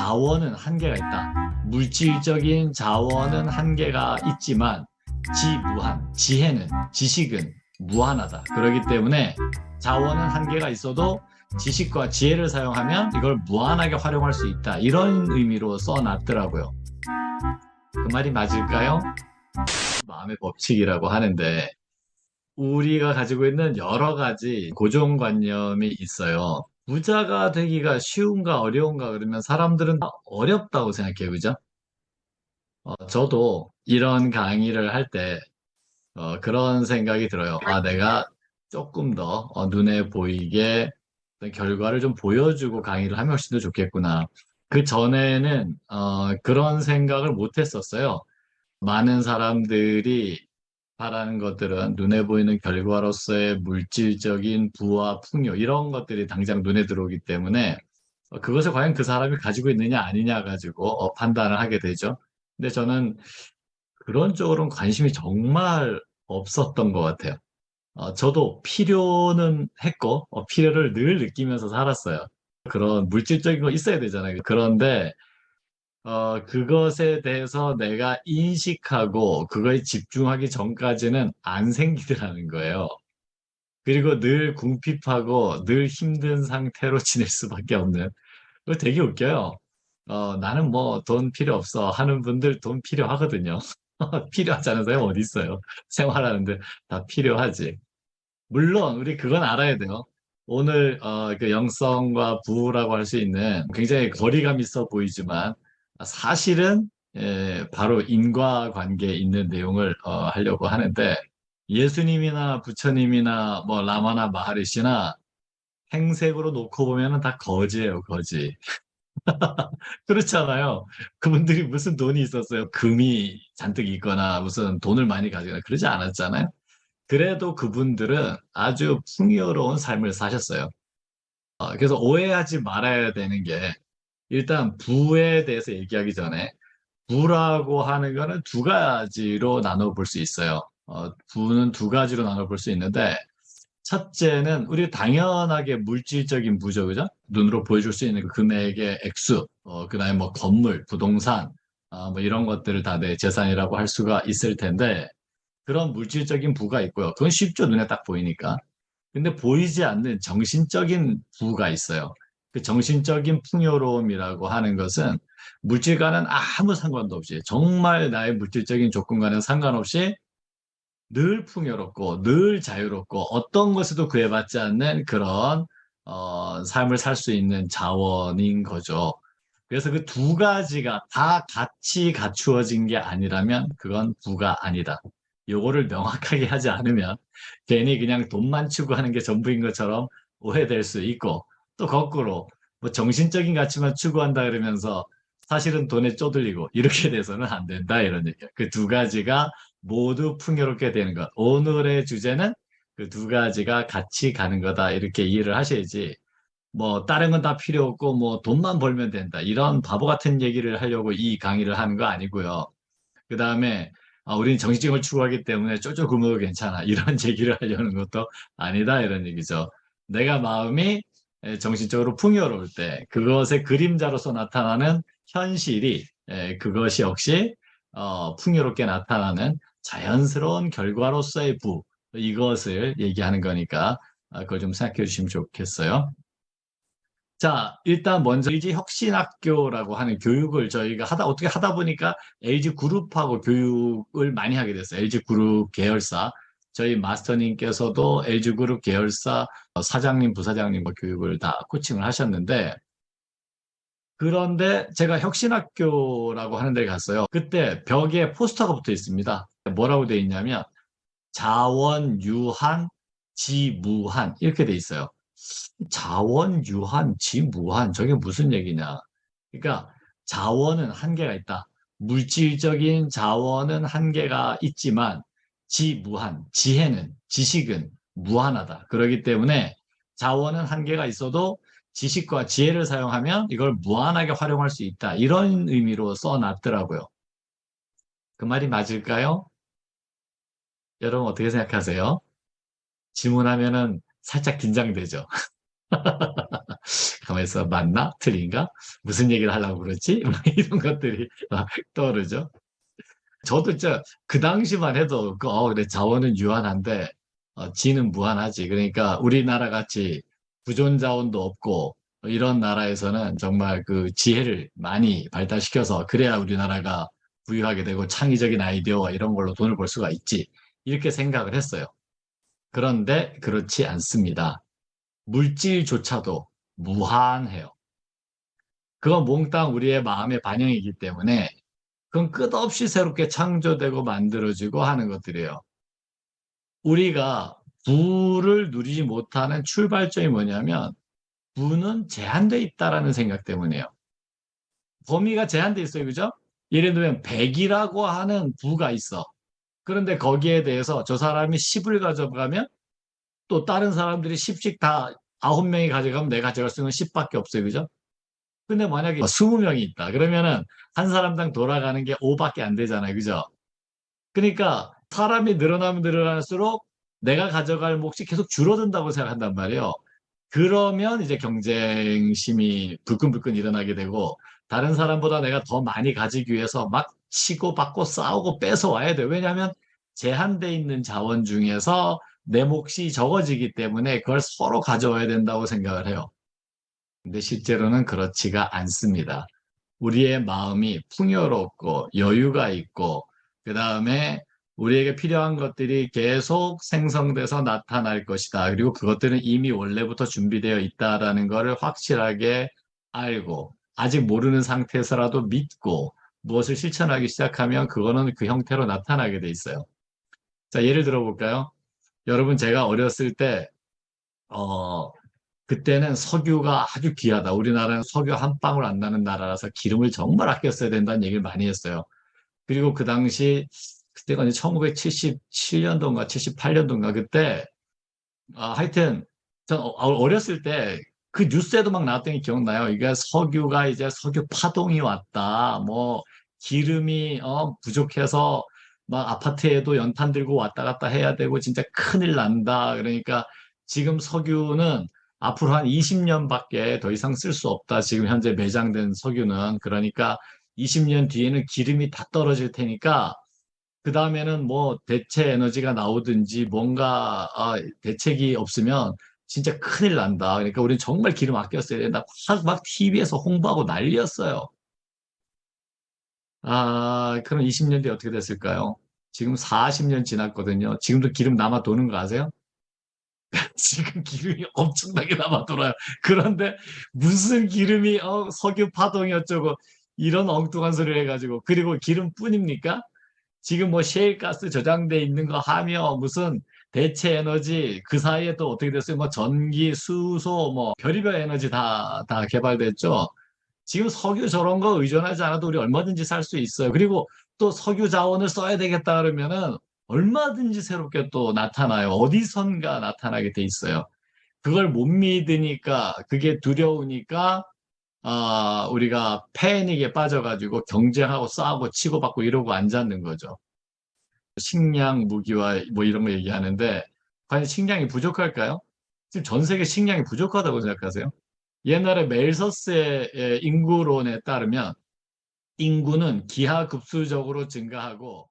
자원은 한계가 있다. 물질적인 자원은 한계가 있지만 지무한, 지혜는, 지식은 무한하다. 그렇기 때문에 자원은 한계가 있어도 지식과 지혜를 사용하면 이걸 무한하게 활용할 수 있다. 이런 의미로 써놨더라고요. 그 말이 맞을까요? 마음의 법칙이라고 하는데 우리가 가지고 있는 여러 가지 고정관념이 있어요. 부자가 되기가 쉬운가 어려운가 그러면 사람들은 다 어렵다고 생각해요. 그죠? 저도 이런 강의를 할 때 그런 생각이 들어요. 아, 내가 조금 더 눈에 보이게 어떤 결과를 좀 보여주고 강의를 하면 훨씬 더 좋겠구나. 그 전에는 그런 생각을 못 했었어요. 많은 사람들이 바라는 것들은 눈에 보이는 결과로서의 물질적인 부와 풍요 이런 것들이 당장 눈에 들어오기 때문에 그것을 과연 그 사람이 가지고 있느냐 아니냐 가지고 판단을 하게 되죠. 근데 저는 그런 쪽으로는 관심이 정말 없었던 것 같아요. 저도 필요는 했고 필요를 늘 느끼면서 살았어요. 그런 물질적인 거 있어야 되잖아요. 그런데 그것에 대해서 내가 인식하고 그거에 집중하기 전까지는 안 생기더라는 거예요. 그리고 늘 궁핍하고 늘 힘든 상태로 지낼 수밖에 없는. 그거 되게 웃겨요. 나는 뭐 돈 필요 없어 하는 분들 돈 필요하거든요. 필요하지 않은 사람이 어디 있어요? 생활하는데 다 필요하지. 물론 우리 그건 알아야 돼요. 오늘 그 영성과 부라고 할 수 있는 굉장히 거리감 있어 보이지만 사실은 바로 인과관계에 있는 내용을 하려고 하는데 예수님이나 부처님이나 뭐 라마나 마하리시나 행색으로 놓고 보면은 다 거지예요, 거지. 그렇잖아요. 그분들이 무슨 돈이 있었어요? 금이 잔뜩 있거나 무슨 돈을 많이 가지거나 그러지 않았잖아요. 그래도 그분들은 아주 풍요로운 삶을 사셨어요. 그래서 오해하지 말아야 되는 게 일단 부에 대해서 얘기하기 전에 부라고 하는 거는 두 가지로 나눠볼 수 있어요. 부는 두 가지로 나눠볼 수 있는데 첫째는 우리 당연하게 물질적인 부죠, 그죠? 눈으로 보여줄 수 있는 그 금액의 액수, 그다음에 뭐 건물, 부동산, 뭐 이런 것들을 다 내 재산이라고 할 수가 있을 텐데 그런 물질적인 부가 있고요. 그건 쉽죠, 눈에 딱 보이니까. 근데 보이지 않는 정신적인 부가 있어요. 그 정신적인 풍요로움이라고 하는 것은 물질과는 아무 상관도 없이 정말 나의 물질적인 조건과는 상관없이 늘 풍요롭고 늘 자유롭고 어떤 것에도 구애받지 않는 그런 삶을 살 수 있는 자원인 거죠. 그래서 그 두 가지가 다 같이 갖추어진 게 아니라면 그건 부가 아니다. 요거를 명확하게 하지 않으면 괜히 그냥 돈만 추구하는 게 전부인 것처럼 오해될 수 있고 또 거꾸로 뭐 정신적인 가치만 추구한다 그러면서 사실은 돈에 쪼들리고 이렇게 돼서는 안 된다 이런 얘기예요. 그 두 가지가 모두 풍요롭게 되는 것. 오늘의 주제는 그 두 가지가 같이 가는 거다 이렇게 이해를 하셔야지 뭐 다른 건 다 필요 없고 뭐 돈만 벌면 된다. 이런 바보 같은 얘기를 하려고 이 강의를 하는 거 아니고요. 그다음에 우리는 정신적을 추구하기 때문에 쫄쫄 굶어도 괜찮아. 이런 얘기를 하려는 것도 아니다. 이런 얘기죠. 내가 마음이 정신적으로 풍요로울 때 그것의 그림자로서 나타나는 현실이 그것이 역시 풍요롭게 나타나는 자연스러운 결과로서의 부 이것을 얘기하는 거니까 그걸 좀 생각해 주시면 좋겠어요. 자, 일단 먼저 LG 혁신학교라고 하는 교육을 저희가 어떻게 하다 보니까 LG 그룹하고 교육을 많이 하게 됐어요. LG 그룹 계열사. 저희 마스터님께서도 LG 그룹 계열사 사장님, 부사장님과 교육을 다 코칭을 하셨는데, 그런데 제가 혁신학교라고 하는 데 갔어요. 그때 벽에 포스터가 붙어 있습니다. 뭐라고 돼 있냐면, 자원, 유한, 지무한, 이렇게 돼 있어요. 자원, 유한, 지무한, 저게 무슨 얘기냐. 그러니까 자원은 한계가 있다. 물질적인 자원은 한계가 있지만 지무한, 지혜는, 지식은 무한하다. 그렇기 때문에 자원은 한계가 있어도 지식과 지혜를 사용하면 이걸 무한하게 활용할 수 있다. 이런 의미로 써놨더라고요. 그 말이 맞을까요? 여러분 어떻게 생각하세요? 질문하면은 살짝 긴장되죠. 가만있어, 맞나? 틀린가? 무슨 얘기를 하려고 그러지? 막 이런 것들이 막 떠오르죠. 저도 진짜 그 당시만 해도 그래, 자원은 유한한데 지는 무한하지. 그러니까 우리나라 같이 부존 자원도 없고 이런 나라에서는 정말 그 지혜를 많이 발달시켜서 그래야 우리나라가 부유하게 되고 창의적인 아이디어와 이런 걸로 돈을 벌 수가 있지. 이렇게 생각을 했어요. 그런데 그렇지 않습니다. 물질조차도 무한해요. 그건 몽땅 우리의 마음의 반영이기 때문에 그건 끝없이 새롭게 창조되고 만들어지고 하는 것들이에요. 우리가 부를 누리지 못하는 출발점이 뭐냐면 부는 제한돼 있다라는 생각 때문이에요. 범위가 제한돼 있어요. 그죠? 예를 들면 100이라고 하는 부가 있어. 그런데 거기에 대해서 저 사람이 10을 가져가면 또 다른 사람들이 10씩 다 9명이 가져가면 내가 가져갈 수 있는 건 10밖에 없어요. 그죠? 근데 만약에 20명이 있다. 그러면은 한 사람당 돌아가는 게 5밖에 안 되잖아요. 그죠? 그러니까 사람이 늘어나면 늘어날수록 내가 가져갈 몫이 계속 줄어든다고 생각한단 말이에요. 그러면 이제 경쟁심이 불끈불끈 일어나게 되고 다른 사람보다 내가 더 많이 가지기 위해서 막 치고받고 싸우고 뺏어 와야 돼요. 왜냐하면 제한돼 있는 자원 중에서 내 몫이 적어지기 때문에 그걸 서로 가져와야 된다고 생각을 해요. 근데 실제로는 그렇지가 않습니다. 우리의 마음이 풍요롭고 여유가 있고, 그 다음에 우리에게 필요한 것들이 계속 생성돼서 나타날 것이다. 그리고 그것들은 이미 원래부터 준비되어 있다라는 것을 확실하게 알고, 아직 모르는 상태에서라도 믿고, 무엇을 실천하기 시작하면 그거는 그 형태로 나타나게 돼 있어요. 자, 예를 들어 볼까요? 여러분, 제가 어렸을 때, 어, 그때는 석유가 아주 귀하다. 우리나라는 석유 한 방울 안 나는 나라라서 기름을 정말 아껴 써야 된다는 얘기를 많이 했어요. 그리고 그 당시, 그때가 이제 1977년도인가 78년도인가 그때, 하여튼, 전 어렸을 때 그 뉴스에도 막 나왔던 게 기억나요. 이게 석유가 이제 석유 파동이 왔다. 뭐, 기름이, 부족해서 막 아파트에도 연탄 들고 왔다 갔다 해야 되고 진짜 큰일 난다. 그러니까 지금 석유는 앞으로 한 20년밖에 더 이상 쓸 수 없다. 지금 현재 매장된 석유는. 그러니까 20년 뒤에는 기름이 다 떨어질 테니까 그 다음에는 뭐 대체 에너지가 나오든지 뭔가 대책이 없으면 진짜 큰일 난다. 그러니까 우리는 정말 기름 아껴 써야 된다. 막 TV에서 홍보하고 난리였어요. 그럼 20년 뒤에 어떻게 됐을까요? 지금 40년 지났거든요. 지금도 기름 남아 도는 거 아세요? 지금 기름이 엄청나게 남아 돌아요. 그런데 무슨 기름이 석유 파동이 어쩌고 이런 엉뚱한 소리를 해가지고 그리고 기름뿐입니까? 지금 뭐 셰일가스 저장돼 있는 거 하며 무슨 대체 에너지 그 사이에 또 어떻게 됐어요? 뭐 전기, 수소, 뭐 별의별 에너지 다 개발됐죠. 지금 석유 저런 거 의존하지 않아도 우리 얼마든지 살 수 있어요. 그리고 또 석유 자원을 써야 되겠다 그러면은 얼마든지 새롭게 또 나타나요. 어디선가 나타나게 돼 있어요. 그걸 못 믿으니까 그게 두려우니까 우리가 패닉에 빠져가지고 경쟁하고 싸우고 치고받고 이러고 앉았는 거죠. 식량, 무기와 뭐 이런 거 얘기하는데 과연 식량이 부족할까요? 지금 전 세계 식량이 부족하다고 생각하세요? 옛날에 멜서스의 인구론에 따르면 인구는 기하급수적으로 증가하고